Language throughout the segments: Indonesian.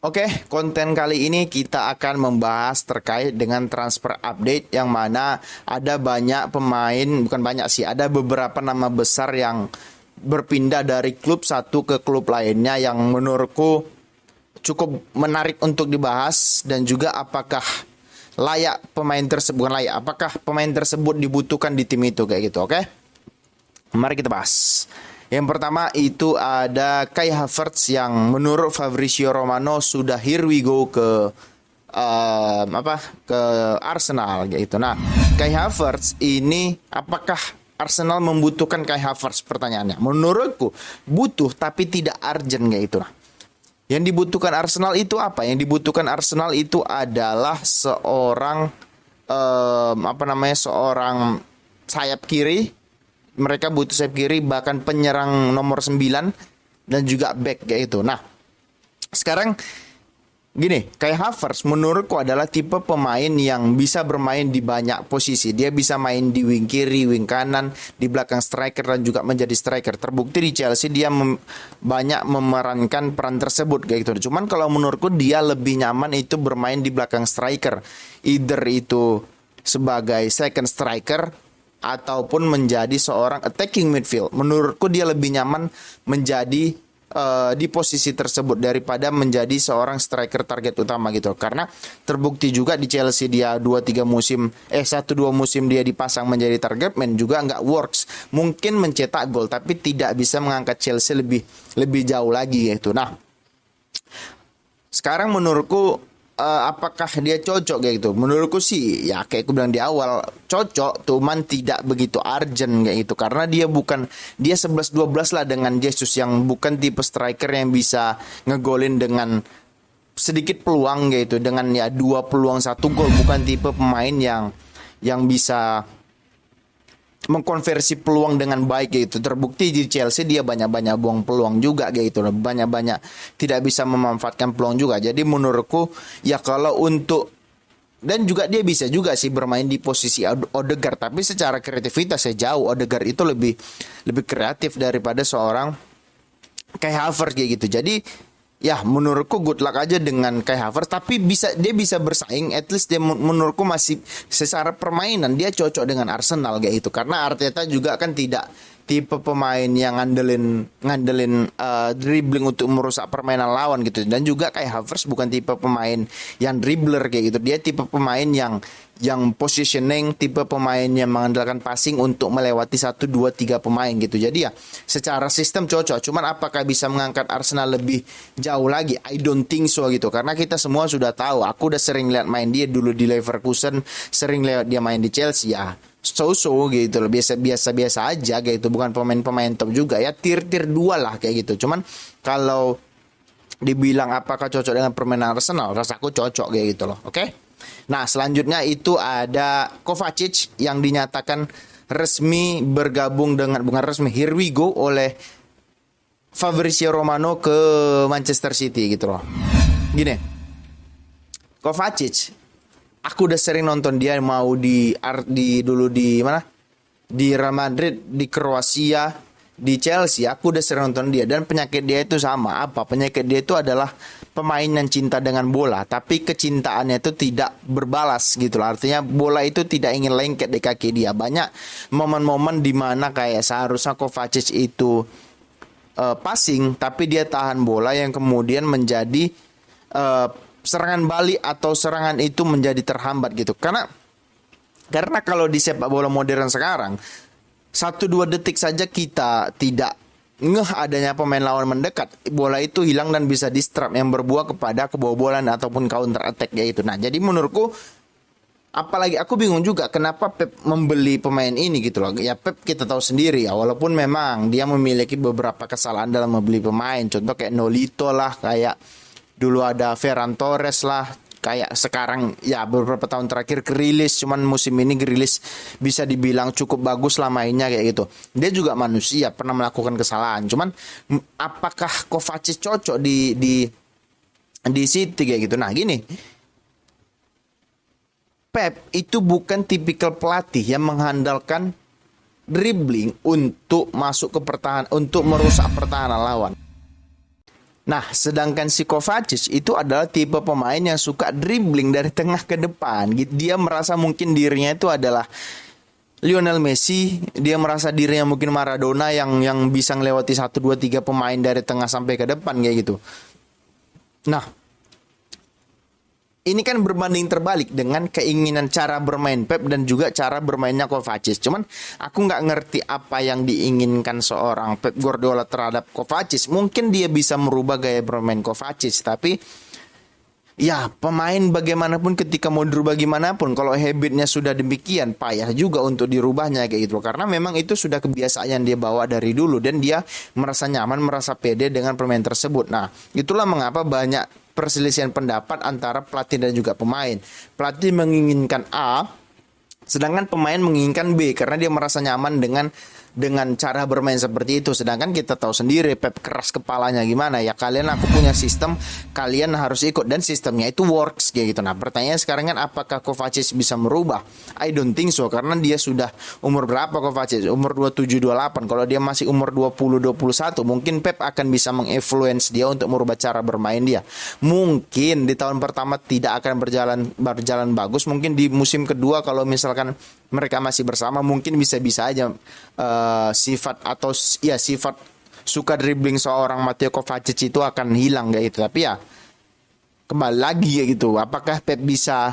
Oke, konten kali ini kita akan membahas terkait dengan transfer update yang mana ada banyak pemain, bukan banyak sih, ada beberapa nama besar yang berpindah dari klub satu ke klub lainnya yang menurutku cukup menarik untuk dibahas dan juga apakah layak pemain tersebut, bukan layak, apakah pemain tersebut dibutuhkan di tim itu kayak gitu, oke? Mari kita bahas. Yang pertama itu ada Kai Havertz yang menurut Fabrizio Romano sudah here we go ke ke Arsenal gitu. Nah, Kai Havertz ini apakah Arsenal membutuhkan Kai Havertz? Pertanyaannya. Menurutku butuh tapi tidak urgent kayak itu. Nah, yang dibutuhkan Arsenal itu apa? Yang dibutuhkan Arsenal itu adalah seorang seorang sayap kiri. Mereka butuh sayap kiri, bahkan penyerang nomor 9 dan juga back kayak itu. Nah, sekarang gini, Kai Havertz menurutku adalah tipe pemain yang bisa bermain di banyak posisi. Dia bisa main di wing kiri, wing kanan, di belakang striker dan juga menjadi striker. Terbukti di Chelsea dia banyak memerankan peran tersebut kayak gitu. Cuman kalau menurutku dia lebih nyaman itu bermain di belakang striker. Either itu sebagai second striker ataupun menjadi seorang attacking midfield. Menurutku dia lebih nyaman menjadi di posisi tersebut daripada menjadi seorang striker target utama gitu. Karena terbukti juga di Chelsea dia 1-2 musim dia dipasang menjadi target man juga nggak works. Mungkin mencetak gol tapi tidak bisa mengangkat Chelsea lebih jauh lagi gitu. Nah, sekarang menurutku apakah dia cocok kayak gitu? Menurutku sih ya kayak aku bilang di awal cocok, cuman tidak begitu urgent kayak gitu karena dia 11-12 lah dengan Jesus yang bukan tipe striker yang bisa ngegolin dengan sedikit peluang gitu, dengan ya 2 peluang 1 gol, bukan tipe pemain yang bisa mengkonversi peluang dengan baik gitu. Terbukti di Chelsea dia banyak-banyak buang peluang juga gitu. Banyak-banyak tidak bisa memanfaatkan peluang juga. Jadi menurutku ya kalau untuk dan juga dia bisa juga sih bermain di posisi Odegaard, tapi secara kreativitas ya jauh Odegaard itu lebih kreatif daripada seorang Kai Havertz kayak gitu. Jadi ya menurutku good luck aja dengan Kai Havertz, tapi dia bisa bersaing, at least dia menurutku masih secara permainan dia cocok dengan Arsenal kayak gitu. Karena Arteta juga kan tidak tipe pemain yang ngandelin dribbling untuk merusak permainan lawan gitu. Dan juga Kai Havertz bukan tipe pemain yang dribbler kayak gitu. Dia tipe pemain yang positioning, tipe pemain yang mengandalkan passing untuk melewati 1, 2, 3 pemain gitu. Jadi ya secara sistem cocok. Cuman apakah bisa mengangkat Arsenal lebih jauh lagi? I don't think so gitu. Karena kita semua sudah tahu. Aku udah sering lihat main dia dulu di Leverkusen, sering lihat dia main di Chelsea ya. So gitu loh, biasa aja gitu. Bukan pemain-pemain top juga ya. Tier 2 lah kayak gitu. Cuman kalau dibilang apakah cocok dengan permainan Arsenal, rasaku cocok kayak gitu loh. Oke? Nah, selanjutnya itu ada Kovacic yang dinyatakan resmi bergabung dengan, bukan resmi, here we go oleh Fabrizio Romano ke Manchester City gitu loh. Gini, Kovacic, aku udah sering nonton dia mau dulu di mana? Di Real Madrid, di Kroasia, di Chelsea. Aku udah sering nonton dia dan penyakit dia itu sama. Apa? Penyakit dia itu adalah pemain yang cinta dengan bola, tapi kecintaannya itu tidak berbalas gitu loh. Artinya bola itu tidak ingin lengket di kaki dia. Banyak momen-momen di mana kayak seharusnya Kovacic itu passing, tapi dia tahan bola yang kemudian menjadi serangan balik atau serangan itu menjadi terhambat gitu. Karena kalau di sepak bola modern sekarang 1-2 detik saja kita tidak ngeh adanya pemain lawan mendekat, bola itu hilang dan bisa distrap yang berbuah kepada kebobolan ataupun counter attack ya itu. Nah, jadi menurutku apalagi aku bingung juga kenapa Pep membeli pemain ini gitu loh. Ya Pep kita tahu sendiri ya, walaupun memang dia memiliki beberapa kesalahan dalam membeli pemain. Contoh kayak Nolito lah, kayak dulu ada Ferran Torres lah, kayak sekarang ya beberapa tahun terakhir Grealish, cuman musim ini Grealish bisa dibilang cukup bagus lah mainnya kayak gitu. Dia juga manusia, pernah melakukan kesalahan. Cuman apakah Kovacic cocok di City kayak gitu? Nah, gini. Pep itu bukan tipikal pelatih yang mengandalkan dribbling untuk masuk ke pertahanan, untuk merusak pertahanan lawan. Nah, sedangkan si Kovacic itu adalah tipe pemain yang suka dribbling dari tengah ke depan. Dia merasa mungkin dirinya itu adalah Lionel Messi, dia merasa dirinya mungkin Maradona yang bisa ngelewati 1 2 3 pemain dari tengah sampai ke depan kayak gitu. Nah, ini kan berbanding terbalik dengan keinginan cara bermain Pep dan juga cara bermainnya Kovacic. Cuman aku nggak ngerti apa yang diinginkan seorang Pep Guardiola terhadap Kovacic. Mungkin dia bisa merubah gaya bermain Kovacic, tapi ya pemain bagaimanapun ketika mau dirubah gimana pun, kalau habitnya sudah demikian payah juga untuk dirubahnya kayak gitu. Karena memang itu sudah kebiasaan yang dia bawa dari dulu dan dia merasa nyaman, merasa pede dengan permain tersebut. Nah, itulah mengapa banyak perselisihan pendapat antara pelatih dan juga pemain. Pelatih menginginkan A, sedangkan pemain menginginkan B karena dia merasa nyaman dengan cara bermain seperti itu. Sedangkan kita tahu sendiri Pep keras kepalanya gimana ya. Kalian, aku punya sistem, kalian harus ikut dan sistemnya itu works kayak gitu. Nah, pertanyaannya sekarang kan apakah Kovacic bisa merubah? I don't think so karena dia sudah umur berapa Kovacic? Umur 27 28. Kalau dia masih umur 20 21, mungkin Pep akan bisa menginfluence dia untuk merubah cara bermain dia. Mungkin di tahun pertama tidak akan berjalan bagus, mungkin di musim kedua kalau misalkan mereka masih bersama mungkin bisa-bisa aja sifat suka dribbling seorang Matteo Kovacic itu akan hilang kayak gitu. Tapi ya kembali lagi ya gitu, apakah Pep bisa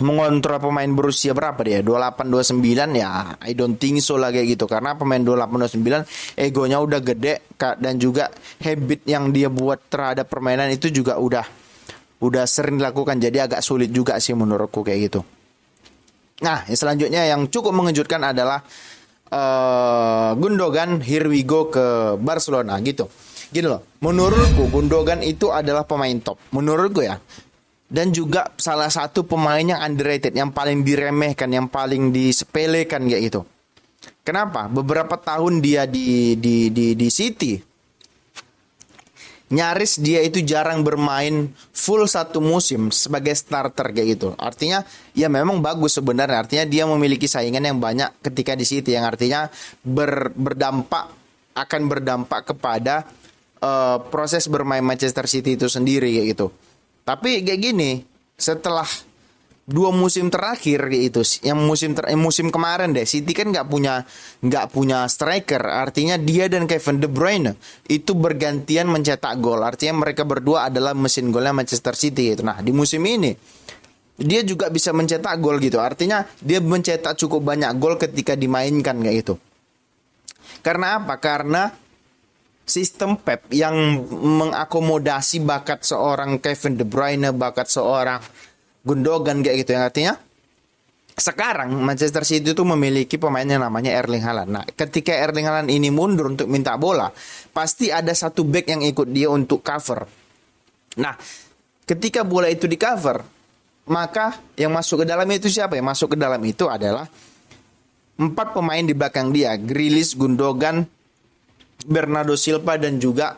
mengontrol pemain berusia berapa dia? 28 29 ya I don't think so lah kayak gitu. Karena pemain 28 29 egonya udah gede dan juga habit yang dia buat terhadap permainan itu juga udah sering dilakukan. Jadi agak sulit juga sih menurutku kayak gitu. Nah, yang selanjutnya yang cukup mengejutkan adalah Gundogan here we go ke Barcelona gitu. Gini loh, menurutku Gundogan itu adalah pemain top menurutku ya. Dan juga salah satu pemain yang underrated, yang paling diremehkan, yang paling disepelekan kayak gitu. Kenapa? Beberapa tahun dia di City nyaris dia itu jarang bermain full satu musim sebagai starter kayak gitu. Artinya ya memang bagus sebenarnya. Artinya dia memiliki saingan yang banyak ketika di City, yang artinya akan berdampak kepada proses bermain Manchester City itu sendiri kayak gitu. Tapi kayak gini, setelah 2 musim terakhir gitu, yang musim kemarin deh, City kan nggak punya striker. Artinya dia dan Kevin De Bruyne itu bergantian mencetak gol. Artinya mereka berdua adalah mesin golnya Manchester City gitu. Nah, di musim ini dia juga bisa mencetak gol gitu. Artinya dia mencetak cukup banyak gol ketika dimainkan kayak gitu. Karena apa? Karena sistem Pep yang mengakomodasi bakat seorang Kevin De Bruyne, bakat seorang Gundogan kayak gitu, yang artinya sekarang Manchester City itu memiliki pemain yang namanya Erling Haaland. Nah, ketika Erling Haaland ini mundur untuk minta bola, pasti ada satu back yang ikut dia untuk cover. Nah, ketika bola itu di cover, maka yang masuk ke dalam itu siapa? Yang masuk ke dalam itu adalah 4 pemain di belakang dia, Grealish, Gundogan, Bernardo Silva dan juga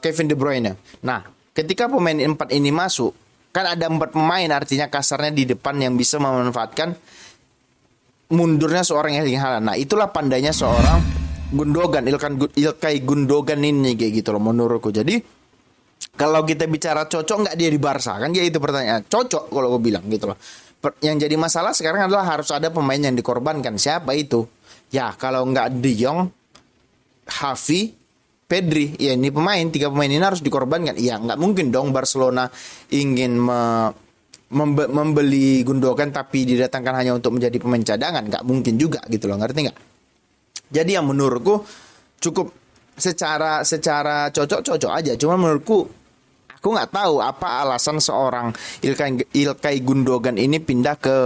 Kevin De Bruyne. Nah, ketika pemain 4 ini masuk, kan ada 4 pemain, artinya kasarnya di depan yang bisa memanfaatkan mundurnya seorang Erling Haaland. Nah, itulah pandainya seorang Gundogan, Ilkay Gundogan ini kayak gitu loh menurutku. Jadi kalau kita bicara cocok nggak dia di Barca, kan dia itu pertanyaan. Cocok kalau gue bilang gitu loh. Yang jadi masalah sekarang adalah harus ada pemain yang dikorbankan. Siapa itu? Ya kalau nggak De Jong, Xavi, Pedri, ya ini 3 pemain ini harus dikorbankan. Ya nggak mungkin dong Barcelona ingin membeli Gundogan tapi didatangkan hanya untuk menjadi pemain cadangan. Nggak mungkin juga gitu loh, ngerti nggak? Jadi yang menurutku cukup secara cocok aja. Cuma menurutku aku nggak tahu apa alasan seorang Ilkay Gundogan ini pindah ke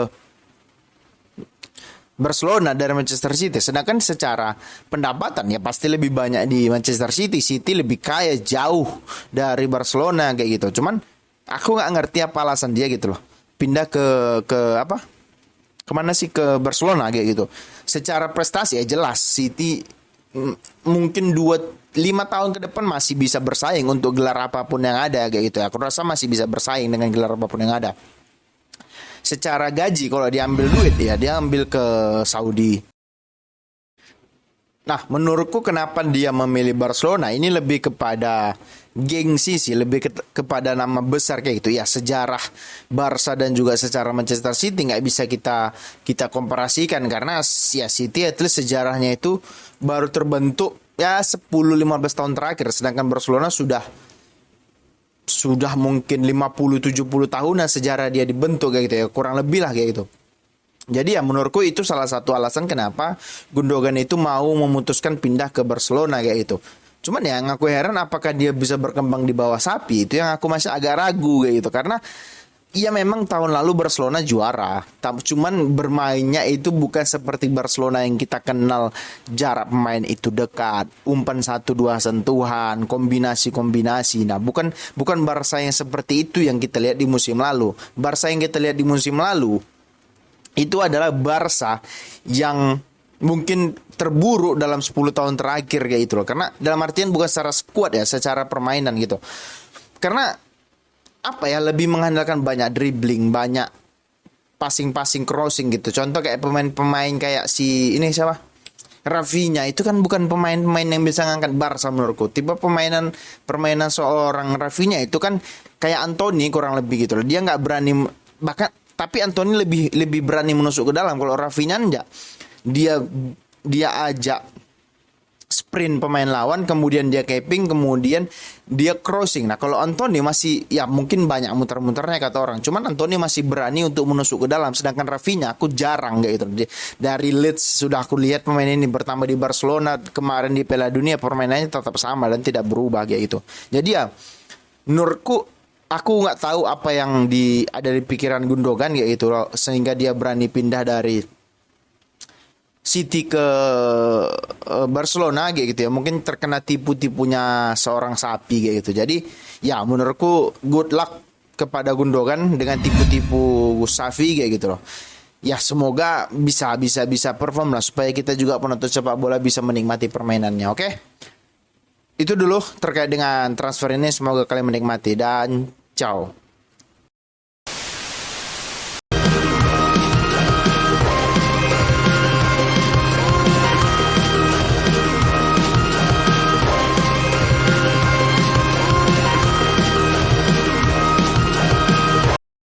Barcelona dari Manchester City. Sedangkan secara pendapatan ya pasti lebih banyak di Manchester City. City lebih kaya jauh dari Barcelona kayak gitu. Cuman aku nggak ngerti apa alasan dia gitu loh. Pindah ke apa? Kemana sih, ke Barcelona kayak gitu. Secara prestasi ya jelas City mungkin 5 tahun ke depan masih bisa bersaing untuk gelar apapun yang ada kayak gitu. Aku rasa masih bisa bersaing dengan gelar apapun yang ada. Secara gaji kalau diambil duit ya dia ambil ke Saudi. Nah, menurutku kenapa dia memilih Barcelona ini lebih kepada gengsi sih, lebih kepada nama besar kayak gitu ya. Sejarah Barca dan juga secara Manchester City nggak bisa kita kita komparasikan karena ya City at least sejarahnya itu baru terbentuk ya 10-15 tahun terakhir, sedangkan Barcelona sudah mungkin 50-70 tahunan sejarah dia dibentuk kayak gitu ya, kurang lebih lah kayak gitu. Jadi ya menurutku itu salah satu alasan kenapa Gundogan itu mau memutuskan pindah ke Barcelona kayak gitu. Cuman ya yang aku heran apakah dia bisa berkembang di bawah Sapi, itu yang aku masih agak ragu kayak gitu. Karena iya memang tahun lalu Barcelona juara, cuman bermainnya itu bukan seperti Barcelona yang kita kenal, jarak pemain itu dekat, umpan satu dua sentuhan, kombinasi-kombinasi. Nah, bukan bukan Barca yang seperti itu yang kita lihat di musim lalu. Barca yang kita lihat di musim lalu itu adalah Barca yang mungkin terburuk dalam 10 tahun terakhir kayak itu loh. Karena dalam artian bukan secara skuad ya, secara permainan gitu. Karena apa ya, lebih mengandalkan banyak dribbling, banyak passing-passing crossing gitu. Contoh kayak pemain-pemain kayak si ini siapa? Rafinha itu kan bukan pemain-pemain yang bisa ngangkat Barca menurutku. Tipe permainan seorang Rafinha itu kan kayak Anthony kurang lebih gitu loh. Dia nggak berani, bahkan tapi Anthony lebih berani menusuk ke dalam. Kalau Rafinha enggak. Dia ajak sprint pemain lawan, kemudian dia capping, kemudian dia crossing. Nah, kalau Anthony masih ya mungkin banyak muter-muternya kata orang. Cuman Anthony masih berani untuk menusuk ke dalam, sedangkan Rafinha aku jarang kayak gitu. Dari Leeds sudah aku lihat pemain ini bertambah di Barcelona, kemarin di Piala Dunia permainannya tetap sama dan tidak berubah kayak gitu. Jadi ya menurutku aku nggak tahu apa yang ada di pikiran Gundogan kayak gitu loh, sehingga dia berani pindah dari City ke Barcelona kayak gitu ya. Mungkin terkena tipu-tipunya seorang sapi kayak gitu. Jadi ya menurutku good luck kepada Gundogan dengan tipu-tipu Safi kayak gitu loh. Ya semoga bisa perform lah supaya kita juga penonton sepak bola bisa menikmati permainannya. Oke? Itu dulu terkait dengan transfer ini, semoga kalian menikmati dan ciao.